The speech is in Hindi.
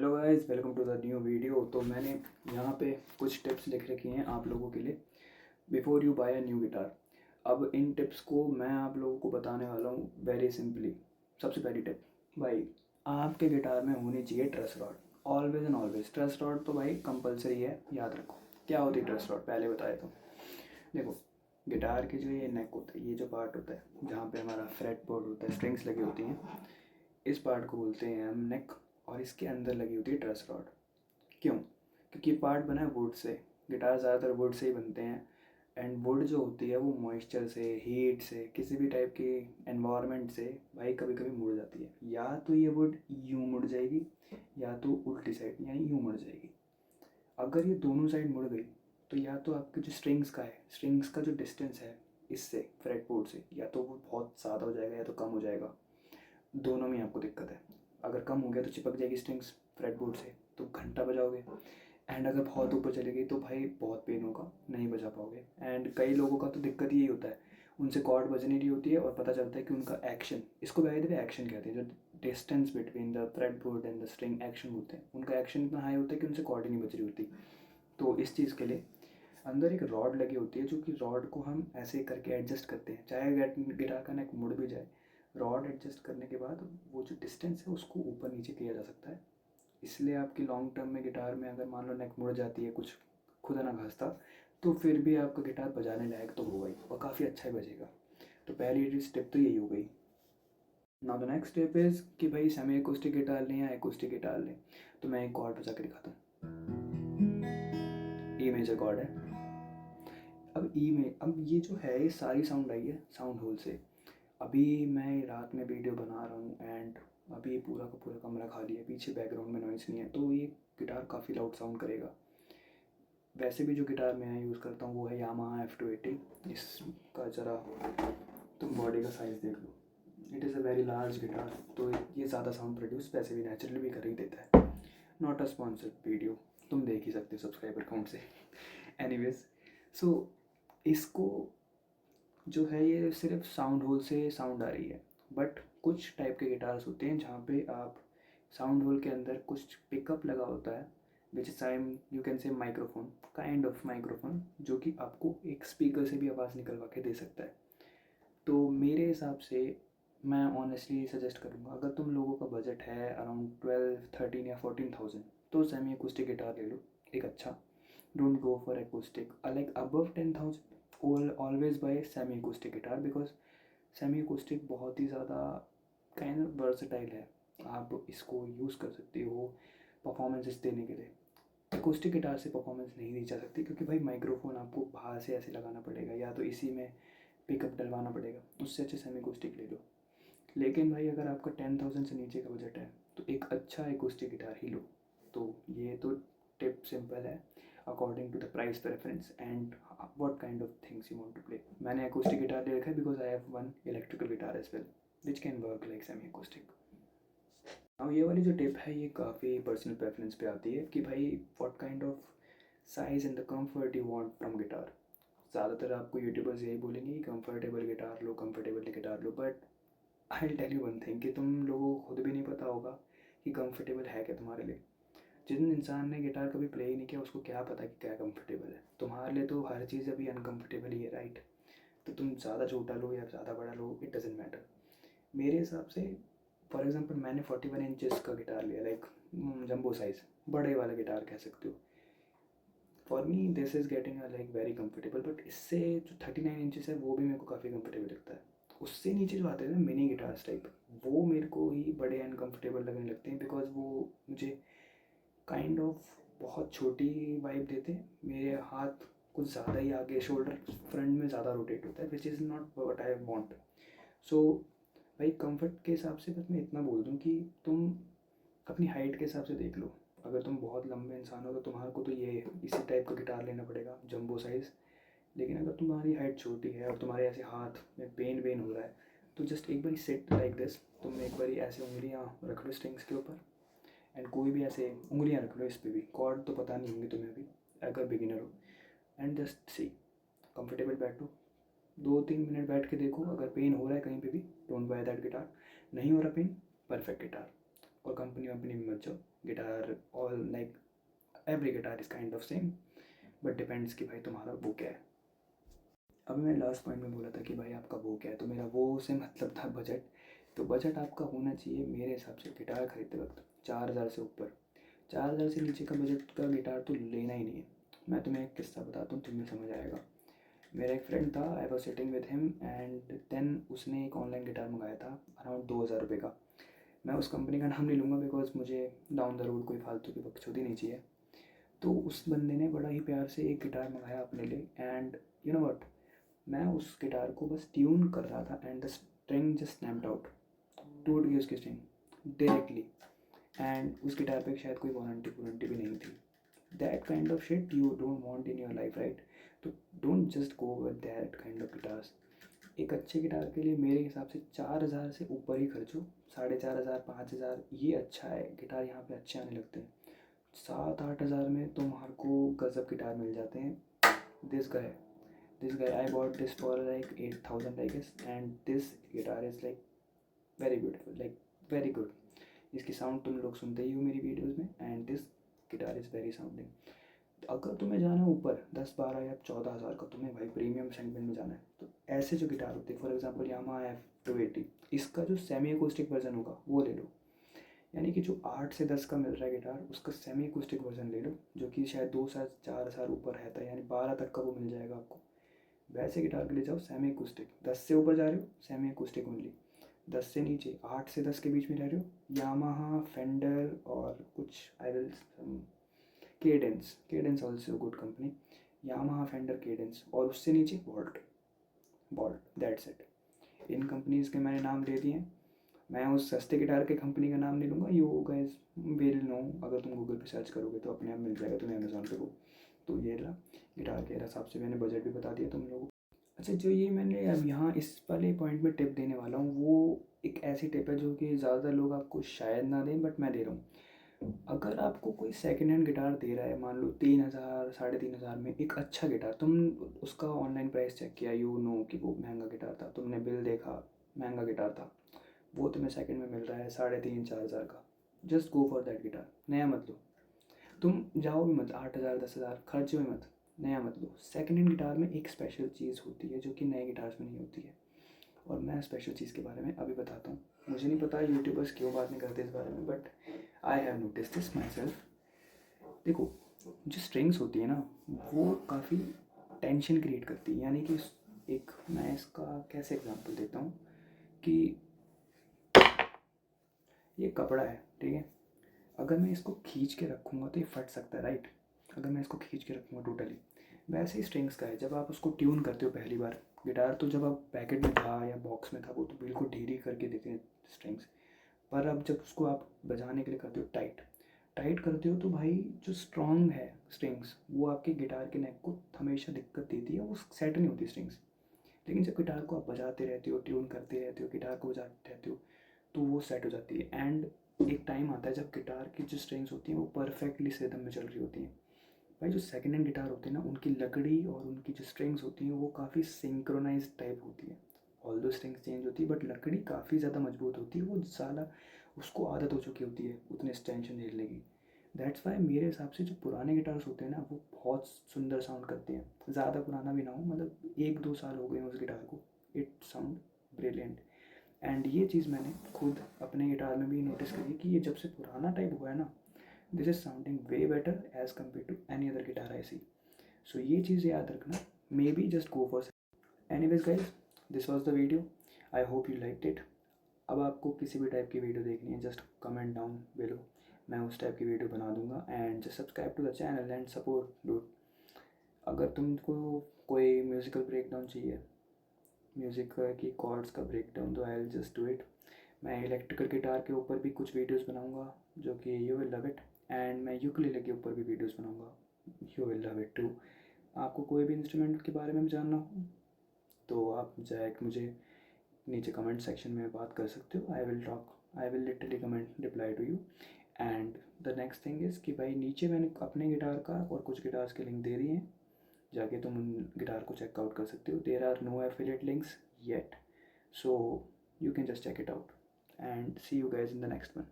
Hello guys, welcome to the new video. तो मैंने यहाँ पे कुछ टिप्स लिख रखी हैं आप लोगों के लिए before you buy a new guitar. अब इन टिप्स को मैं आप लोगों को बताने वाला हूँ वेरी सिंपली। सबसे पहली टिप भाई, आपके गिटार में होनी चाहिए truss rod. Always and always truss rod तो भाई कंपलसरी है, याद रखो। क्या होती है ट्रस रॉड पहले बताया तो देखो, गिटार की जो ये नेक होता है, ये जो पार्ट होता है जहाँ पे हमारा फ्रेट बोर्ड होता है, स्ट्रिंग्स लगी होती हैं, इस पार्ट को बोलते हैं हम नेक। और इसके अंदर लगी होती है ट्रस रॉड। क्यों? क्योंकि ये पार्ट बना है वुड से। गिटार ज़्यादातर वुड से ही बनते हैं। एंड वुड जो होती है वो मॉइस्चर से, हीट से, किसी भी टाइप की एनवायरनमेंट से भाई कभी कभी मुड़ जाती है। या तो ये वुड यूँ मुड़ जाएगी या तो उल्टी साइड यानी यूँ मुड़ जाएगी। अगर ये दोनों साइड मुड़ गई तो या तो आपके जो स्ट्रिंग्स का जो डिस्टेंस है इससे फ्रेट बोर्ड से, या तो वो बहुत ज़्यादा हो जाएगा या तो कम हो जाएगा। दोनों में आपको दिक्कत है। अगर कम हो गया तो चिपक जाएगी स्ट्रिंग्स फ्रेट बोर्ड से, तो घंटा बजाओगे। एंड अगर बहुत ऊपर चली गई तो भाई बहुत पेन होगा, नहीं बजा पाओगे। एंड कई लोगों का तो दिक्कत यही होता है, उनसे कॉर्ड बजनी नहीं होती है और पता चलता है कि उनका एक्शन, इसको बाय द वे एक्शन कहते हैं, जो distance between the freight board and the string action होते हैं, उनका एक्शन इतना हाई होता है कि उनसे कॉर्ड ही नहीं बज रही होती। तो इस चीज़ के लिए अंदर एक रॉड लगी होती है, जो कि रॉड को हम ऐसे करके एडजस्ट करते हैं, चाहे गिटार का नेक मुड़ भी जाए, रॉड एडजस्ट करने के बाद वो जो डिस्टेंस है उसको ऊपर नीचे किया जा सकता है। इसलिए आपकी लॉन्ग टर्म में गिटार में अगर मान लो नेक मुड़ जाती है कुछ खुदा ना खास्ता, तो फिर भी आपका गिटार बजाने लायक तो होगा ही और काफ़ी अच्छा ही बजेगा। तो पहली स्टेप तो यही हो गई। Now the next step is कि भाई सेमी एकोस्टिक गिटार लें या एकोस्टिक गिटार लें। तो मैं एक कॉर्ड बजा के दिखाता हूँ। ए मेजर कॉर्ड है। अब ये जो है ये सारी साउंड आई है साउंड होल से। अभी मैं रात में वीडियो बना रहा हूँ एंड अभी पूरा का पूरा कमरा खाली है, पीछे बैकग्राउंड में नॉइस नहीं है, तो ये गिटार काफ़ी लाउड साउंड करेगा। वैसे भी जो गिटार मैं यूज़ करता हूँ वो है यामाहा F280। इसका ज़रा तुम बॉडी का साइज़ देख लो, it is a very large guitar. तो ये ज़्यादा साउंड प्रोड्यूस वैसे भी नेचुरली भी कर ही देता है। नॉट अ स्पॉन्सर्ड वीडियो, तुम देख ही सकते हो सब्सक्राइबर काउंट से। एनीवेज, सो इसको जो है ये सिर्फ साउंड होल से साउंड आ रही है। बट कुछ टाइप के गिटार्स होते हैं जहाँ पे आप साउंड होल के अंदर कुछ पिकअप लगा होता है, which is time you can say microphone, kind of microphone, जो कि आपको एक स्पीकर से भी आवाज़ निकलवा के दे सकता है। तो मेरे हिसाब से मैं ऑनेस्टली सजेस्ट करूँगा, अगर तुम लोगों का बजट है अराउंड 12, 13 या 14,000, तो सेमी अकूस्टिक गिटार ले लो एक अच्छा। Don't go for acoustic. Like above 10,000 always buy semi acoustic guitar because semi acoustic बहुत ही ज़्यादा kind of versatile है। आप इसको यूज़ कर सकते हो परफॉर्मेंसेस देने के लिए। acoustic गिटार से परफॉर्मेंस नहीं दी जा सकती क्योंकि भाई माइक्रोफोन आपको बाहर से ऐसे लगाना पड़ेगा या तो इसी में पिकअप डलवाना पड़ेगा, उससे अच्छे सेमी acoustic ले लो। लेकिन भाई अगर आपका 10,000 से नीचे का बजट है तो एक अच्छा acoustic गिटार ही लो। तो ये तो टिप सिंपल है, according to the price preference and what kind of things you want to play. मैंने acoustic गिटार ले रखा है because I have one electrical guitar as well which can work like semi acoustic. अब ये वाली जो टिप है ये काफ़ी पर्सनल प्रेफरेंस पे आती है कि भाई what kind of size and the comfort you want from guitar. ज़्यादातर आपको यूट्यूबर्स यही बोलेंगे कि कंफर्टेबल गिटार लो, कंफर्टेबल गिटार लो, but I will tell you one thing कि तुम लोगों को खुद भी नहीं पता होगा कि कंफर्टेबल है क्या तुम्हारे लिए। जिन इंसान ने गिटार कभी प्ले ही नहीं किया उसको क्या पता कि क्या कंफर्टेबल है। तुम्हारे लिए तो हर चीज़ अभी अनकंफर्टेबल ही है, राइट? तो तुम ज़्यादा छोटा लो या ज़्यादा बड़ा लो, इट डजेंट मैटर। मेरे हिसाब से फॉर एग्जांपल मैंने 41 इंचेस का गिटार लिया, लाइक जंबो साइज़, बड़े वाला गिटार कह सकते हो। For me this is getting like very comfortable, but इससे जो 39 इंचेस है वो भी मेरे को काफ़ी कंफर्टेबल लगता है। उससे नीचे जो आते हैं ना मिनी गिटार्स टाइप, वो मेरे को ही बड़े अनकंफर्टेबल लगने लगते हैं बिकॉज वो मुझे काइंड ऑफ बहुत छोटी वाइब देते हैं। मेरे हाथ कुछ ज़्यादा ही आगे, शोल्डर फ्रंट में ज़्यादा रोटेट होता है, which is not what I want. So भाई कंफर्ट के हिसाब से बस मैं इतना बोल दूँ कि तुम अपनी हाइट के हिसाब से देख लो। अगर तुम बहुत लंबे इंसान हो तो तुम्हारे को तो ये इसी टाइप का गिटार लेना पड़ेगा, जंबो साइज़। लेकिन अगर तुम्हारी हाइट छोटी है और तुम्हारे ऐसे हाथ में पेन हो रहा है तो जस्ट एक बारी सेट लाइक दिस, तुम एक बारी ऐसे उंगलियाँ रख लो स्ट्रिंग्स के ऊपर एंड कोई भी ऐसे उंगलियाँ रख लो इस पर भी, कॉर्ड तो पता नहीं होंगे तुम्हें भी अगर बिगिनर हो, एंड जस्ट सी कंफर्टेबल बैठो। 2-3 मिनट बैठ के देखो, अगर पेन हो रहा है कहीं पे भी डोंट बाय दैट गिटार। नहीं हो रहा पेन, परफेक्ट गिटार। और कंपनी वंपनी में मत जाओ, guitar all like every guitar is kind of same, but depends कि भाई तुम्हारा वो क्या है। अभी मैंने लास्ट पॉइंट में बोला था कि भाई आपका वो क्या है, तो मेरा वो से मतलब था बजट। तो बजट आपका होना चाहिए मेरे हिसाब से गिटार खरीदते वक्त 4,000 से ऊपर। 4,000 से नीचे का बजट का गिटार तो लेना ही नहीं है। मैं तुम्हें एक किस्सा बताता हूँ, तुम्हें समझ आएगा। मेरा एक फ्रेंड था, I was sitting with him and then उसने एक ऑनलाइन गिटार मंगाया था अराउंड 2,000 रुपये का। मैं उस कंपनी का नाम नहीं लूँगा बिकॉज मुझे डाउन द रोड कोई फालतू की बकचोदी नहीं चाहिए। तो उस बंदे ने बड़ा ही प्यार से एक गिटार मंगाया अपने लिए एंड यू नो व्हाट, मैं उस गिटार को बस ट्यून कर रहा था and the string just snapped out, टूट गई उसकी स्ट्रिंग डायरेक्टली। एंड उस गिटार पे शायद कोई वारंटी भी नहीं थी। That kind of shit you don't want in your life, right? तो don't just go with that kind of guitars. एक अच्छे गिटार के लिए मेरे हिसाब से 4,000 से ऊपर ही खर्चो। 4,500 5,000 ये अच्छा है, गिटार यहाँ पे अच्छे आने लगते हैं। 7-8 हज़ार में तुम्हारे को गजब गिटार मिल जाते हैं। This guy I bought this for like 8,000 I guess, and this guitar is like very beautiful, like very good. इसकी साउंड तुम लोग सुनते ही हो मेरी वीडियोज़ में, and this guitar is very sounding. अगर तुम्हें जाना है ऊपर 10-12 या 14,000 का, तुम्हें भाई प्रीमियम सेगमेंट में जाना है, तो ऐसे जो गिटार होते हैं फॉर एग्जांपल यामाहा F280, इसका जो सेमी अकॉस्टिक वर्जन होगा वो ले लो। यानी कि जो 8 से 10 का मिल रहा है गिटार, उसका सेमी अकॉस्टिक वर्जन ले लो, जो कि शायद 2 से 4 हज़ार ऊपर रहता है, यानी 12 तक का वो मिल जाएगा आपको। वैसे गिटार के लिए जाओ सेमी अकॉस्टिक। 10 से ऊपर जा रहे हो सेमी अकॉस्टिक ओनली। 10 से नीचे 8 से 10 के बीच में रह रहे हो यामाहा, फेंडर और कुछ I will cadence also good company. Yamaha, fender, cadence, और उससे नीचे bolt that's it. In companies के मैंने नाम ले दिए। मैं उस सस्ते गिटार के कंपनी का नाम नहीं लूँगा, यू गाइस विल नो। अगर तुम गूगल पे सर्च करोगे तो अपने आप मिल जाएगा तुम्हें, अमेज़ॉन पे वो। तो ये रहा गिटार के हिसाब से मैंने बजट भी बता दिया तुम लोगों को। अच्छा, जो ये मैंने अब यहाँ इस वाले पॉइंट में टिप देने वाला हूँ, वो एक ऐसी टिप है जो कि ज़्यादा लोग आपको शायद ना दें, बट मैं दे रहा हूँ। अगर आपको कोई सेकेंड हैंड गिटार दे रहा है, मान लो 3,000 3,500 में एक अच्छा गिटार, तुम उसका ऑनलाइन प्राइस चेक किया, यू नो कि वो महंगा गिटार था, तुमने बिल देखा, महंगा गिटार था, वो तुम्हें सेकंड में मिल रहा है 3,500 4,000 का, just go for that guitar. नया मत लो, तुम जाओ भी मत 8,000 10,000 खर्च भी मत, नया मत लो। सेकेंड हैंड गिटार में एक स्पेशल चीज़ होती है जो कि नए गिटार्स में नहीं होती है, और मैं स्पेशल चीज़ के बारे में अभी बताता हूँ। मुझे नहीं पता यूट्यूबर्स क्यों बात नहीं करते इस बारे में, but I have notice this my self. देखो, जो स्ट्रिंग्स होती है ना, वो काफ़ी टेंशन क्रिएट करती है। यानी कि एक मैं इसका कैसे एग्जांपल देता हूँ कि ये कपड़ा है, ठीक है? अगर मैं इसको खींच के रखूँगा तो ये फट सकता है, राइट? अगर मैं इसको खींच के रखूँगा टोटली। वैसे ही स्ट्रिंग्स का है, जब आप उसको ट्यून करते हो पहली बार गिटार, तो जब आप पैकेट में था या बॉक्स में था वो तो बिल्कुल ढीली करके देते हैं स्ट्रिंग्स। पर अब जब उसको आप बजाने के लिए करते हो टाइट टाइट करते हो, तो भाई जो स्ट्रॉन्ग है स्ट्रिंग्स, वो आपके गिटार के नेक को हमेशा दिक्कत देती है, वो सेट नहीं होती स्ट्रिंग्स। लेकिन जब गिटार को आप बजाते रहते हो, ट्यून करते रहते हो, गिटार को बजाते रहते हो, तो वो सेट हो जाती है। एंड एक टाइम आता है जब गिटार की जो स्ट्रिंग्स होती हैं वो परफेक्टली रिदम में चल रही होती हैं। भाई जो सेकेंड हैंड गिटार होते हैं ना, उनकी लकड़ी और उनकी जो स्ट्रिंग्स होती हैं वो काफ़ी सिंक्रोनाइज टाइप होती है। ऑल दो स्ट्रिंग्स चेंज होती है, बट लकड़ी काफ़ी ज़्यादा मजबूत होती है। वो ज़्यादा उसको आदत हो चुकी होती है उतने टेंशन झेलने की। दैट्स वाई मेरे हिसाब से जो पुराने गिटार्स होते हैं ना, वो बहुत सुंदर साउंड करते हैं। ज़्यादा पुराना भी ना हो, मतलब 1-2 साल हो गए हैं उस गिटार को, इट साउंड ब्रिलियंट। एंड ये चीज़ मैंने खुद अपने गिटार में भी नोटिस करी कि ये जब से पुराना टाइप हुआ है ना, this is sounding way better as compared to any other guitar I see. So ये चीज़ याद रखना, maybe just go for. Anyways guys, this was the video, I hope you like it. अब आपको किसी भी टाइप की वीडियो देखनी है, जस्ट कमेंट डाउन बिलो, मैं उस टाइप की वीडियो बना दूंगा। And just subscribe to the channel and support dude. अगर तुमको कोई म्यूज़िकल ब्रेक डाउन चाहिए, म्यूज़िक की कॉर्ड्स का ब्रेक डाउन, तो I will just do it. मैं इलेक्ट्रिकल गिटार के ऊपर भी कुछ वीडियोस बनाऊंगा जो कि you will love it. And मैं यूकेलेले के ऊपर भी वीडियोस बनाऊंगा, you will love it too. आपको कोई भी इंस्ट्रूमेंट के बारे में जानना हो तो आप जाए मुझे नीचे कमेंट सेक्शन में बात कर सकते हो। I will literally comment reply to you. And the next thing is कि भाई नीचे मैंने अपने गिटार का और कुछ गिटार्स के लिंक दे दिए हैं, जाके तुम उन गिटार को चेकआउट कर सकते हो। There are no affiliate links yet, so you can just check it out, and see you guys in the next one.